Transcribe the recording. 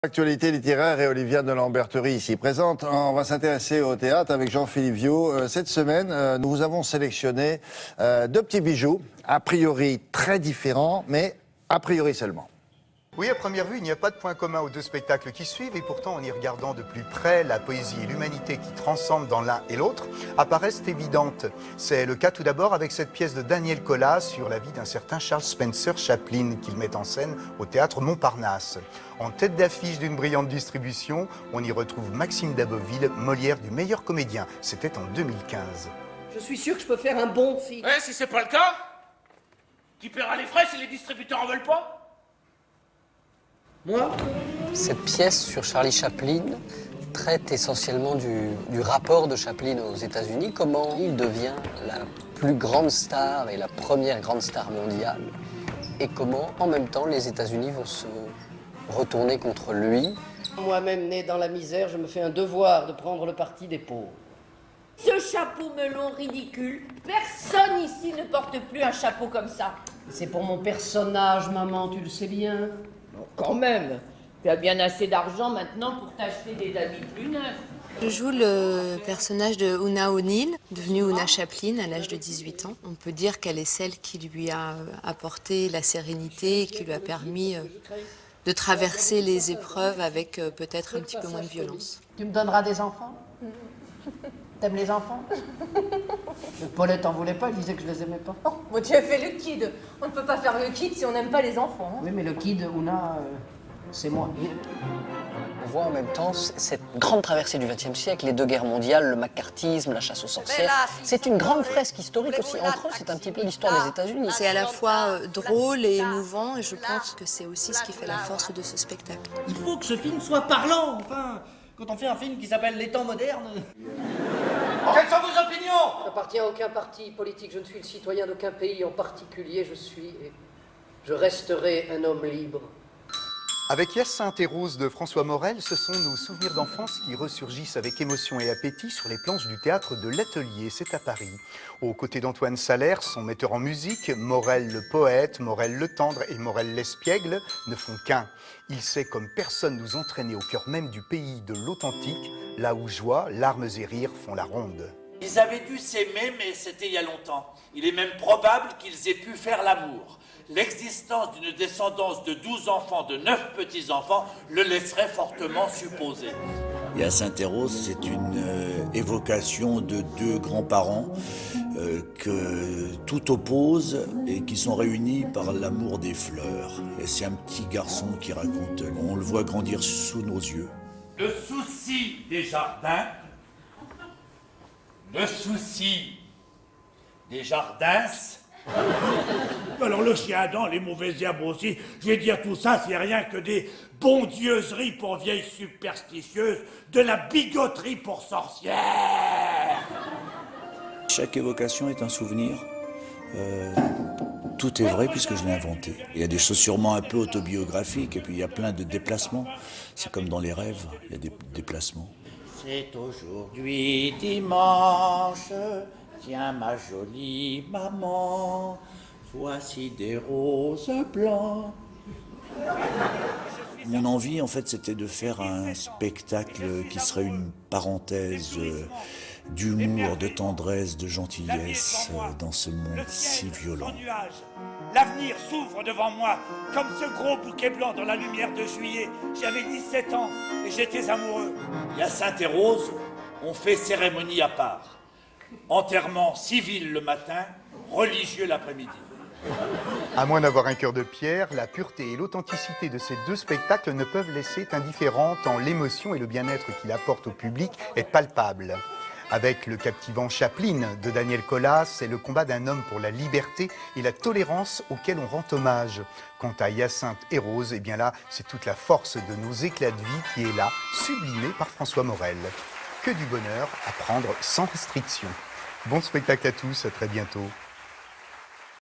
Actualité littéraire et Oliviane de Lamberterie ici présente. On va s'intéresser au théâtre avec Jean-Philippe Viau. Cette semaine, nous vous avons sélectionné deux petits bijoux, a priori très différents, mais a priori seulement. Oui, à première vue, il n'y a pas de point commun aux deux spectacles qui suivent, et pourtant, en y regardant de plus près, la poésie et l'humanité qui transcendent dans l'un et l'autre apparaissent évidentes. C'est le cas tout d'abord avec cette pièce de Daniel Collas sur la vie d'un certain Charles Spencer Chaplin qu'il met en scène au théâtre Montparnasse. En tête d'affiche d'une brillante distribution, on y retrouve Maxime Daboville, Molière du meilleur comédien. C'était en 2015. Je suis sûr que je peux faire un bon film. Ouais, si c'est pas le cas, qui paiera les frais si les distributeurs en veulent pas? Moi? Cette pièce sur Charlie Chaplin traite essentiellement du rapport de Chaplin aux États-Unis, comment il devient la plus grande star et la première grande star mondiale, et comment, en même temps, les États-Unis vont se retourner contre lui. Moi-même né dans la misère, je me fais un devoir de prendre le parti des pauvres. Ce chapeau melon ridicule, personne ici ne porte plus un chapeau comme ça. C'est pour mon personnage, maman, tu le sais bien. Bon, quand même, tu as bien assez d'argent maintenant pour t'acheter des habits plus neufs. Je joue le personnage de Oona O'Neill, devenue Oona Chaplin à l'âge de 18 ans. On peut dire qu'elle est celle qui lui a apporté la sérénité, qui lui a permis de traverser les épreuves avec peut-être un petit peu moins de violence. Tu me donneras des enfants? T'aimes les enfants? Paulette en voulait pas, elle disait que je les aimais pas. Oh, bon, tu as fait le kid. On ne peut pas faire le kid si on n'aime pas les enfants. Hein. Oui, mais le kid, Oona, c'est moi. On voit en même temps cette grande traversée du XXe siècle, les deux guerres mondiales, le macartisme, la chasse aux sorcières. C'est une grande fresque historique aussi. En creux, c'est un petit peu l'histoire des États-Unis. C'est à la fois drôle et émouvant, et je pense que c'est aussi ce qui fait la force de ce spectacle. Il faut que ce film soit parlant, enfin. Quand on fait un film qui s'appelle Les temps modernes... Quelles sont vos opinions? Je n'appartiens à aucun parti politique, je ne suis le citoyen d'aucun pays en particulier, je resterai un homme libre. Avec Hyacinthe et Rose de François Morel, ce sont nos souvenirs d'enfance qui ressurgissent avec émotion et appétit sur les planches du théâtre de l'Atelier, c'est à Paris. Aux côtés d'Antoine Salaire, son metteur en musique, Morel le poète, Morel le tendre et Morel l'espiègle ne font qu'un. Il sait comme personne nous entraîner au cœur même du pays de l'authentique, là où joie, larmes et rires font la ronde. Ils avaient dû s'aimer, mais c'était il y a longtemps. Il est même probable qu'ils aient pu faire l'amour. L'existence d'une descendance de 12 enfants, de 9 petits-enfants, le laisserait fortement supposer. Hyacinthe et Rose, c'est une évocation de deux grands-parents que tout oppose et qui sont réunis par l'amour des fleurs. Et c'est un petit garçon qui raconte, on le voit grandir sous nos yeux. Le souci des jardins, le souci des jardins. Alors le chien Adam, les mauvaises herbes aussi, je vais dire tout ça, c'est rien que des bondieuseries pour vieilles superstitieuses, de la bigoterie pour sorcières. Chaque évocation est un souvenir. Tout est vrai puisque je l'ai inventé. Il y a des choses sûrement un peu autobiographiques et puis il y a plein de déplacements. C'est comme dans les rêves, il y a des déplacements. C'est aujourd'hui dimanche. Tiens ma jolie maman, voici des roses blancs. Mon envie, en fait, c'était de faire un spectacle qui serait une parenthèse d'humour, de tendresse, de gentillesse dans ce monde si violent. L'avenir s'ouvre devant moi, comme ce gros bouquet blanc dans la lumière de juillet. J'avais 17 ans et j'étais amoureux. Hyacinthe et Rose ont fait cérémonie à part. Enterrement civil le matin, religieux l'après-midi. À moins d'avoir un cœur de pierre, la pureté et l'authenticité de ces deux spectacles ne peuvent laisser indifférents tant l'émotion et le bien-être qu'il apporte au public est palpable. Avec le captivant Chaplin de Daniel Collas, c'est le combat d'un homme pour la liberté et la tolérance auquel on rend hommage. Quant à Hyacinthe et Rose, eh bien là, c'est toute la force de nos éclats de vie qui est là, sublimée par François Morel. Que du bonheur à prendre sans restriction. Bon spectacle à tous, à très bientôt.